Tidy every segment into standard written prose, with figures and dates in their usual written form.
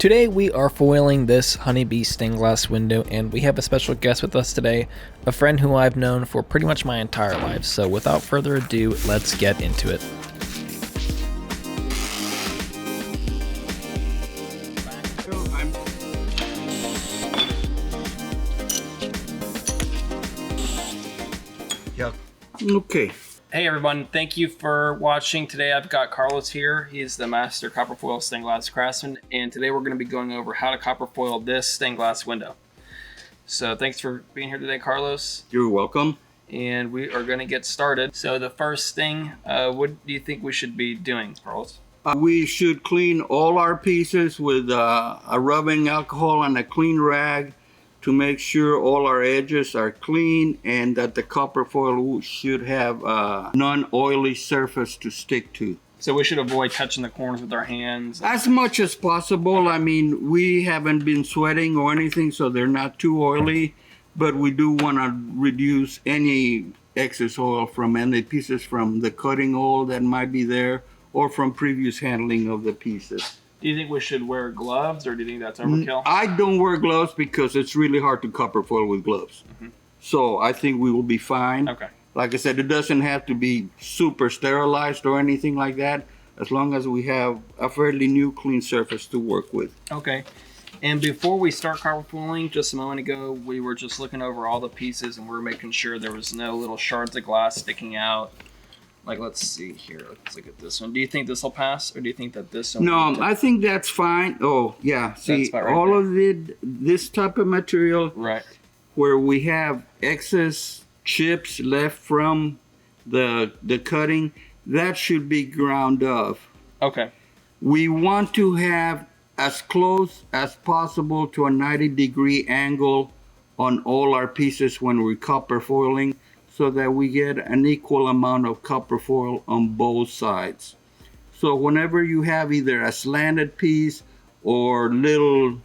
Today we are foiling this honeybee stained glass window, and we have a special guest with us today, a friend who I've known for pretty much my entire life. So without further ado, let's get into it. Okay. Hey everyone, thank you for watching. Today I've got Carlos here. He's the master copper foil stained glass craftsman, and today we're going to be going over how to copper foil this stained glass window. So thanks for being here today, Carlos. You're welcome. And we are going to get started. So the first thing, what do you think we should be doing, Carlos? We should clean all our pieces with a rubbing alcohol and a clean rag to make sure all our edges are clean and that the copper foil should have a non-oily surface to stick to. So we should avoid touching the corners with our hands? As much as possible. I mean, we haven't been sweating or anything, so they're not too oily, but we do want to reduce any excess oil from any pieces from the cutting oil that might be there or from previous handling of the pieces. Do you think we should wear gloves, or do you think that's overkill? I don't wear gloves because it's really hard to copper foil with gloves. So I think we will be fine. Okay. Like I said, it doesn't have to be super sterilized or anything like that, as long as we have a fairly new clean surface to work with. Okay. And before we start copper foiling, just a moment ago, we were just looking over all the pieces and we were making sure there was no little shards of glass sticking out. Like, let's see here. Let's look at this one. Do you think this will pass, or do you think that this one? No, I think that's fine. Oh, yeah. See, about right all there. of it, this type of material, Right. where we have excess chips left from the cutting, that should be ground off. Okay. We want to have as close as possible to a 90-degree angle on all our pieces when we're copper foiling, so that we get an equal amount of copper foil on both sides. So whenever you have either a slanted piece or little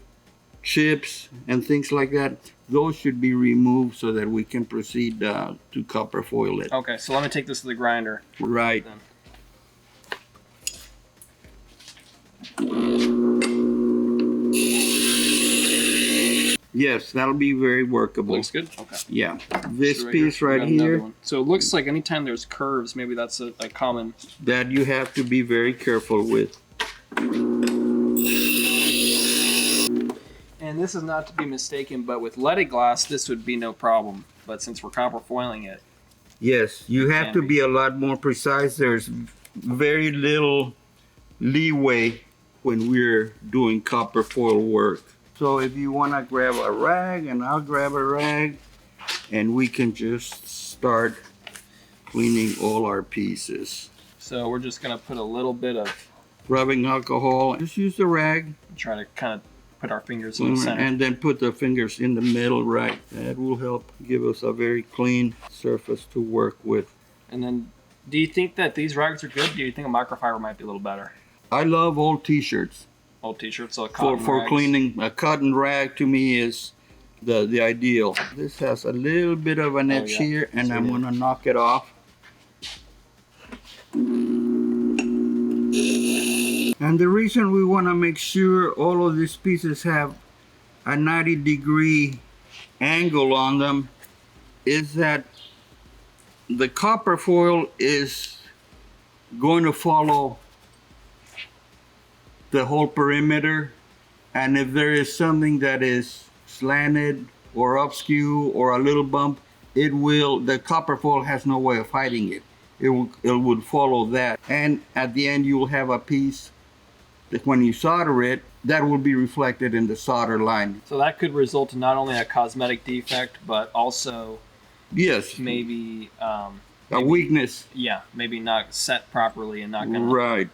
chips and things like that, those should be removed so that we can proceed to copper foil it. Okay, so let me take this to the grinder. Right. Then. Yes, that'll be very workable. Looks good? Okay. Yeah. This So piece we right got another here, one. So it looks like anytime there's curves, maybe that's a common... that you have to be very careful with. And this is not to be mistaken, but with leaded glass, this would be no problem. But since we're copper foiling it... Yes, you have to be a lot more precise. There's very little leeway when we're doing copper foil work. So if you want to grab a rag, and I'll grab a rag, and we can just start cleaning all our pieces. So we're just going to put a little bit of... Rubbing alcohol. Just use the rag. Try to kind of put our fingers in the center. And then put the fingers in the middle, right. That will help give us a very clean surface to work with. And then, do you think that these rags are good? Do you think a microfiber might be a little better? I love old t-shirts. Old t-shirts, so a cotton For rags. cleaning. A cotton rag to me is the ideal. This has a little bit of an edge here, and I'm going to knock it off. And the reason we want to make sure all of these pieces have a 90-degree angle on them is that the copper foil is going to follow the whole perimeter, and if there is something that is slanted or obscure or a little bump, the copper foil has no way of hiding it. It would follow that, and at the end you will have a piece that when you solder it, that will be reflected in the solder line. So that could result in not only a cosmetic defect, but also maybe a weakness. Yeah, maybe not set properly and not gonna... Right.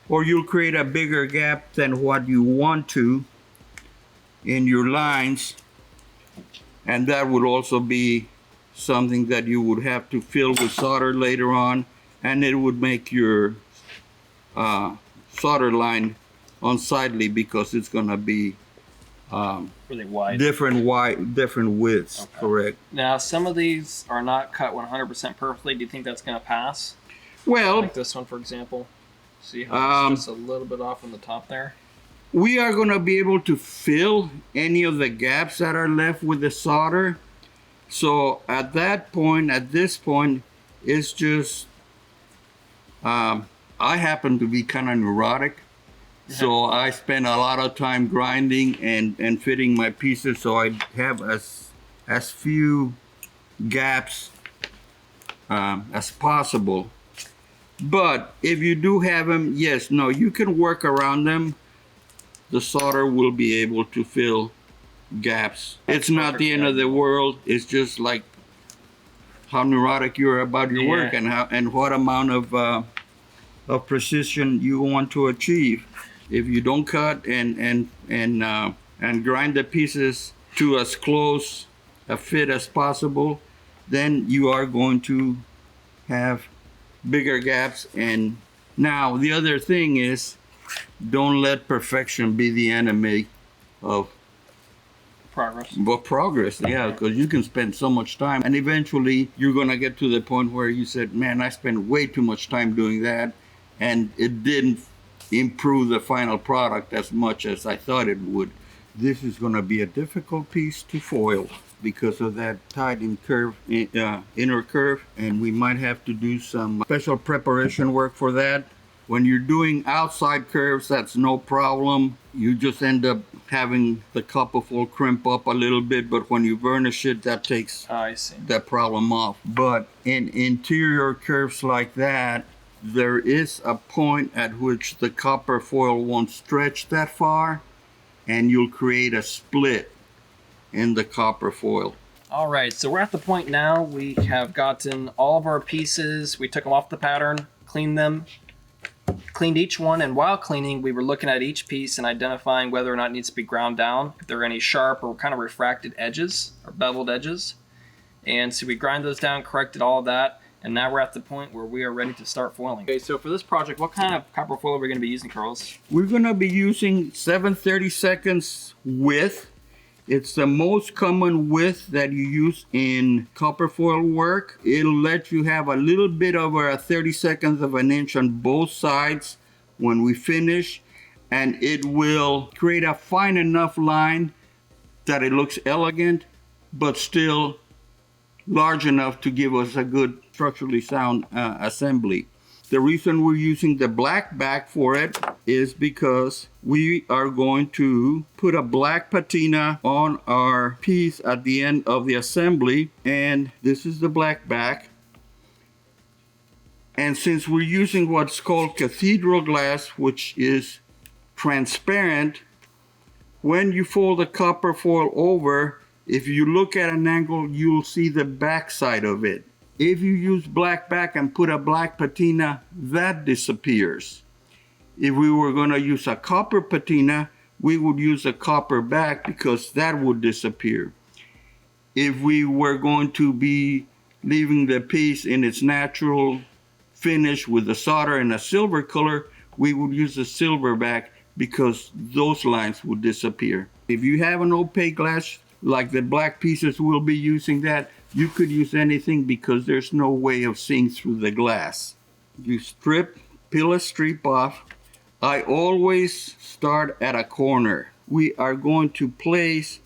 Or you'll create a bigger gap than what you want to in your lines, and that would also be something that you would have to fill with solder later on, and it would make your solder line unsightly because it's going to be really wide. Different widths. Okay. Correct. Now, some of these are not cut 100% perfectly. Do you think that's going to pass? Well, like this one, for example. See how it's just a little bit off on the top there? we are going to be able to fill any of the gaps that are left with the solder. So at this point, it's just, I happen to be kind of neurotic. So I spend a lot of time grinding and fitting my pieces so I have as few gaps as possible. But if you do have them, yes, no, you can work around them. The solder will be able to fill gaps. It's not the end of the world. It's just like how neurotic you are about your work and what amount of precision you want to achieve. If you don't cut and grind the pieces to as close a fit as possible, then you are going to have bigger gaps. And now the other thing is, don't let perfection be the enemy of progress. Yeah, because you can spend so much time, and eventually you're gonna get to the point where you said, "Man, I spent way too much time doing that, and it didn't improve the final product as much as I thought it would." This is gonna be a difficult piece to foil because of that tight in curve, inner curve, and we might have to do some special preparation work for that. When you're doing outside curves, that's no problem. You just end up having the copper foil crimp up a little bit, but when you burnish it, that takes that problem off. But in interior curves like that, there is a point at which the copper foil won't stretch that far, and you'll create a split in the copper foil. All right, so we're at the point now. We have gotten all of our pieces. We took them off the pattern, cleaned each one, and while cleaning, we were looking at each piece and identifying whether or not it needs to be ground down, if there are any sharp or kind of refracted edges or beveled edges. And so we grind those down, corrected all of that, and now we're at the point where we are ready to start foiling. Okay, so for this project, what kind of copper foil are we going to be using, Carlos? We're going to be using 7/32 width. It's the most common width that you use in copper foil work. It'll let you have a little bit over a 32nd of an inch on both sides when we finish, and it will create a fine enough line that it looks elegant, but still large enough to give us a good structurally sound assembly. The reason we're using the black back for it is because we are going to put a black patina on our piece at the end of the assembly, and this is the black back. And since we're using what's called cathedral glass, which is transparent, when you fold the copper foil over, if you look at an angle, you'll see the back side of it. If you use black back and put a black patina, that disappears. If we were going to use a copper patina, we would use a copper back because that would disappear. If we were going to be leaving the piece in its natural finish with the solder and a silver color, we would use a silver back because those lines would disappear. If you have an opaque glass, like the black pieces we'll be using that, you could use anything because there's no way of seeing through the glass. You peel a strip off. I always start at a corner. We are going to place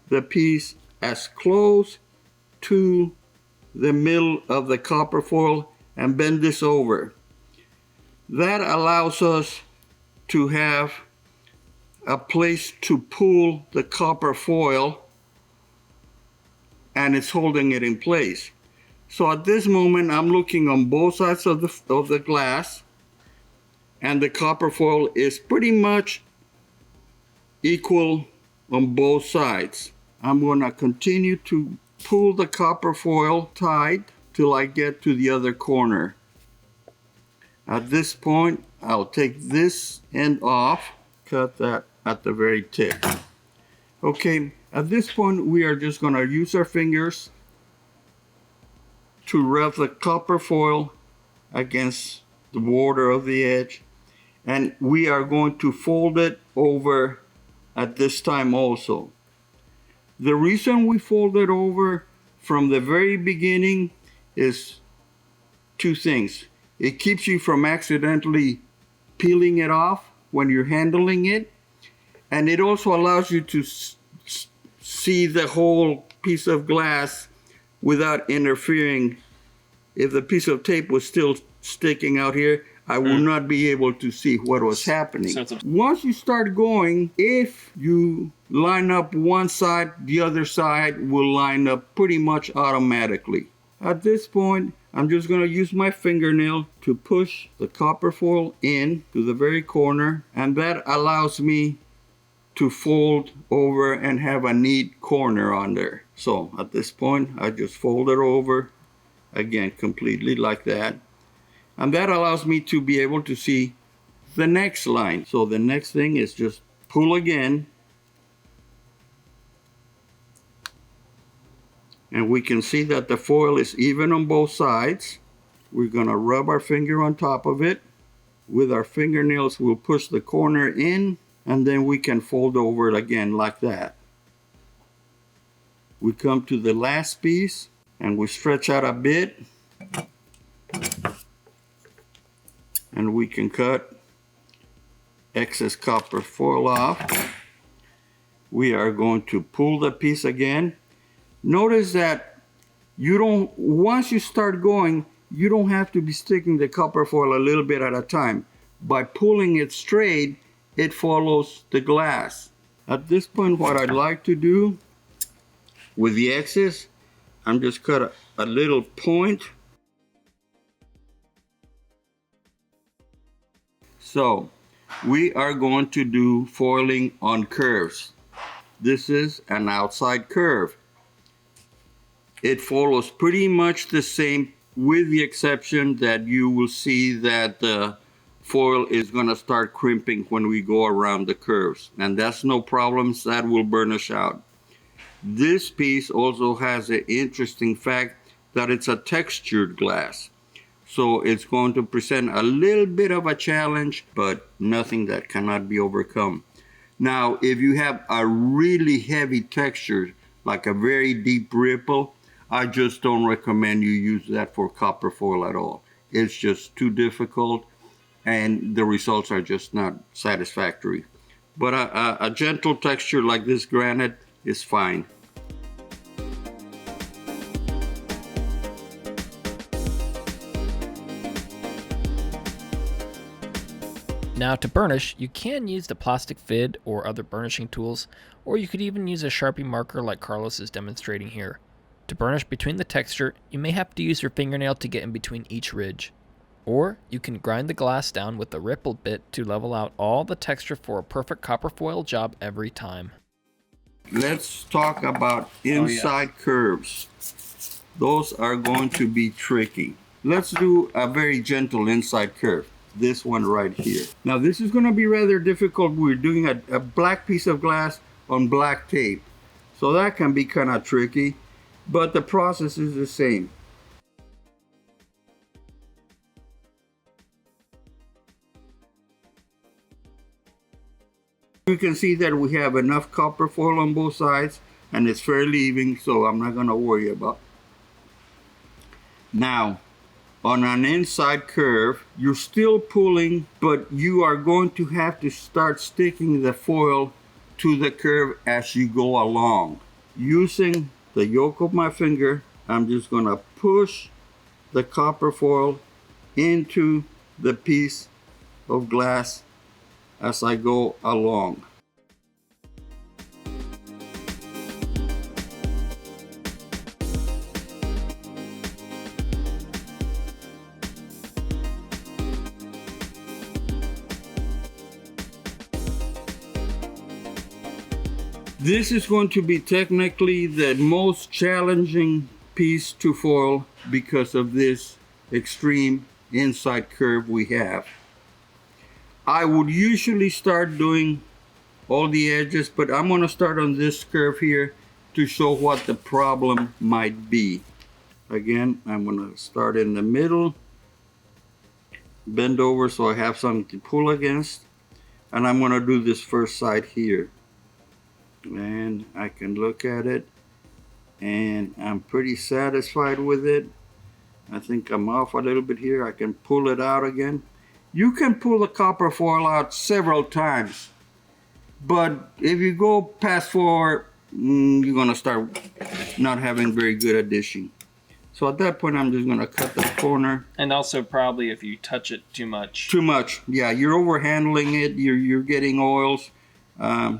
the piece as close to the middle of the copper foil and bend this over. That allows us to have a place to pull the copper foil, and it's holding it in place. So at this moment, I'm looking on both sides of the glass, and the copper foil is pretty much equal on both sides. I'm going to continue to pull the copper foil tight till I get to the other corner. At this point, I'll take this end off, cut that at the very tip. Okay, at this point, we are just going to use our fingers to rub the copper foil against the border of the edge, and we are going to fold it over at this time also. The reason we fold it over from the very beginning is two things. It keeps you from accidentally peeling it off when you're handling it, And it also allows you to see the whole piece of glass without interfering. If the piece of tape was still sticking out here, I will not be able to see what was happening. Once you start going, if you line up one side, the other side will line up pretty much automatically. At this point, I'm just going to use my fingernail to push the copper foil in to the very corner, and that allows me to fold over and have a neat corner on there. So at this point, I just fold it over, again, completely like that. And that allows me to be able to see the next line. So the next thing is just pull again. And we can see that the foil is even on both sides. We're gonna rub our finger on top of it. With our fingernails, we'll push the corner in, and then we can fold over it again like that. We come to the last piece, and we stretch out a bit. And we can cut excess copper foil off. We are going to pull the piece again. Notice that once you start going, you don't have to be sticking the copper foil a little bit at a time. By pulling it straight, it follows the glass. At this point, what I'd like to do with the excess, I'm just cut a little point. So we are going to do foiling on curves. This is an outside curve. It follows pretty much the same, with the exception that you will see that the foil is going to start crimping when we go around the curves. And that's no problems, that will burnish out. This piece also has an interesting fact that it's a textured glass. So it's going to present a little bit of a challenge, but nothing that cannot be overcome. Now, if you have a really heavy texture, like a very deep ripple, I just don't recommend you use that for copper foil at all. It's just too difficult, and the results are just not satisfactory. But a gentle texture like this granite is fine. Now to burnish, you can use the plastic fid or other burnishing tools, or you could even use a Sharpie marker like Carlos is demonstrating here. To burnish between the texture, you may have to use your fingernail to get in between each ridge. Or you can grind the glass down with a ripple bit to level out all the texture for a perfect copper foil job every time. Let's talk about inside curves. Those are going to be tricky. Let's do a very gentle inside curve. This one right here. Now this is going to be rather difficult. We're doing a black piece of glass on black tape. So that can be kind of tricky, but the process is the same. You can see that we have enough copper foil on both sides, and it's fairly even, so I'm not going to worry about. Now, on an inside curve, you're still pulling, but you are going to have to start sticking the foil to the curve as you go along. Using the yoke of my finger, I'm just going to push the copper foil into the piece of glass as I go along. This is going to be technically the most challenging piece to foil because of this extreme inside curve we have. I would usually start doing all the edges, but I'm going to start on this curve here to show what the problem might be. Again, I'm going to start in the middle, bend over so I have something to pull against, and I'm going to do this first side here. And I can look at it, and I'm pretty satisfied with it. I think I'm off a little bit here. I can pull it out again. You can pull the copper foil out several times, But if you go past 4, you're gonna start not having very good addition. So at that point, I'm just gonna cut the corner. And also probably if you touch it too much. Too much, yeah. You're over handling it. You're getting oils.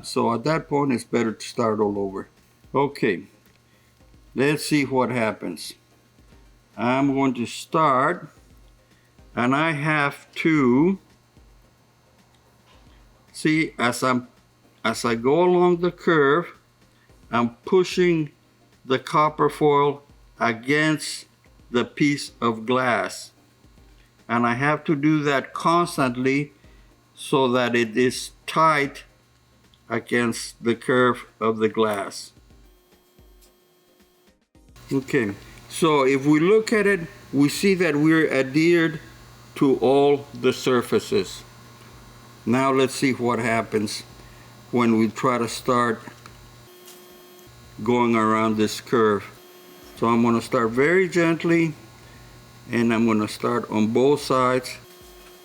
So at that point, it's better to start all over. Okay, let's see what happens. I'm going to start, and I have to see as I go along the curve, I'm pushing the copper foil against the piece of glass, and I have to do that constantly so that it is tight against the curve of the glass. Okay, so if we look at it, we see that we're adhered to all the surfaces. Now let's see what happens when we try to start going around this curve. So I'm going to start very gently, and I'm going to start on both sides.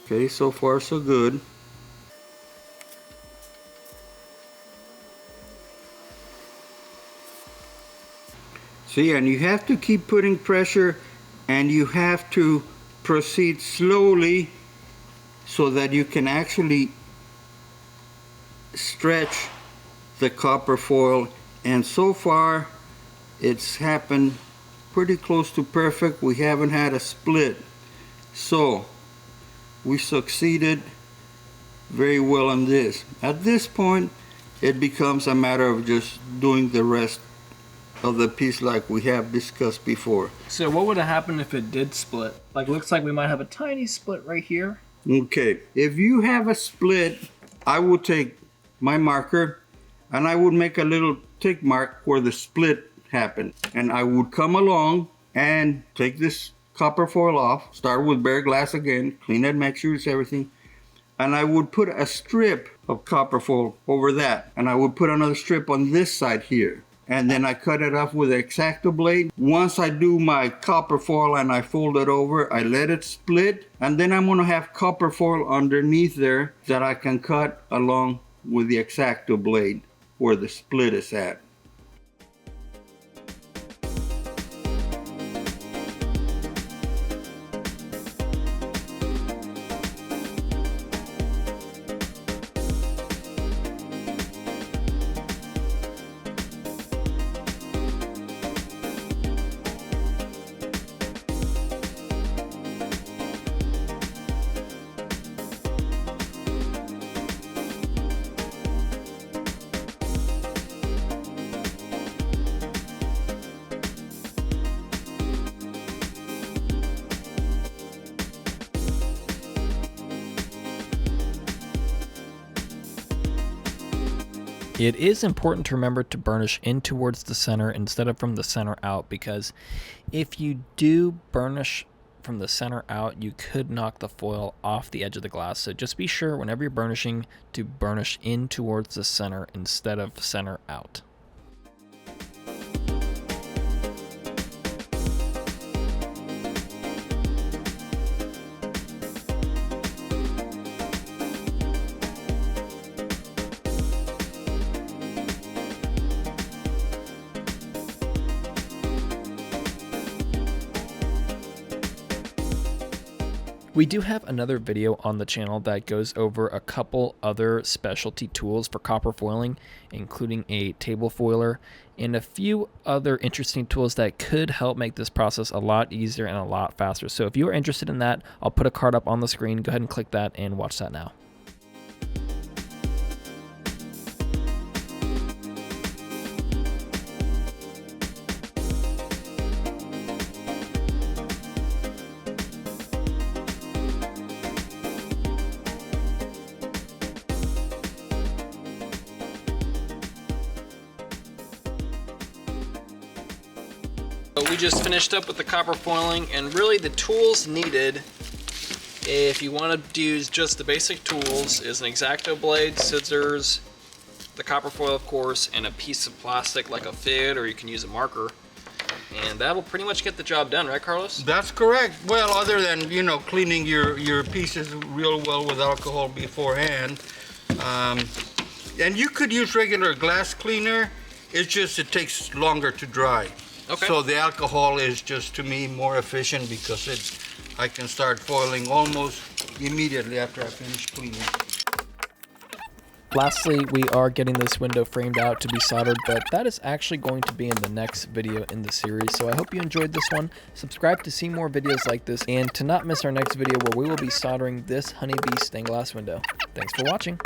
Okay, so far so good. See, and you have to keep putting pressure, and you have to proceed slowly so that you can actually stretch the copper foil. And so far it's happened pretty close to perfect. We haven't had a split, so we succeeded very well on this. At this point, it becomes a matter of just doing the rest of the piece like we have discussed before. So what would have happened if it did split? Like, looks like we might have a tiny split right here. Okay, if you have a split, I would take my marker and I would make a little tick mark where the split happened, and I would come along and take this copper foil off, start with bare glass again, clean it, make sure it's everything, and I would put a strip of copper foil over that, and I would put another strip on this side here, and then I cut it off with an X-Acto blade. Once I do my copper foil and I fold it over, I let it split, and then I'm going to have copper foil underneath there that I can cut along with the X-Acto blade where the split is at. It is important to remember to burnish in towards the center instead of from the center out, because if you do burnish from the center out, you could knock the foil off the edge of the glass. So just be sure whenever you're burnishing to burnish in towards the center instead of center out. We do have another video on the channel that goes over a couple other specialty tools for copper foiling, including a table foiler and a few other interesting tools that could help make this process a lot easier and a lot faster. So if you are interested in that, I'll put a card up on the screen. Go ahead and click that and watch that now. We just finished up with the copper foiling, and really the tools needed, if you want to use just the basic tools, is an X-Acto blade, scissors, the copper foil of course, and a piece of plastic like a fid, or you can use a marker. And that will pretty much get the job done, right, Carlos? That's correct. Well, other than, you know, cleaning your pieces real well with alcohol beforehand. And you could use regular glass cleaner. It's just it takes longer to dry. Okay. So the alcohol is just, to me, more efficient because I can start foiling almost immediately after I finish cleaning. Lastly, we are getting this window framed out to be soldered, but that is actually going to be in the next video in the series. So I hope you enjoyed this one. Subscribe to see more videos like this and to not miss our next video where we will be soldering this honeybee stained glass window. Thanks for watching.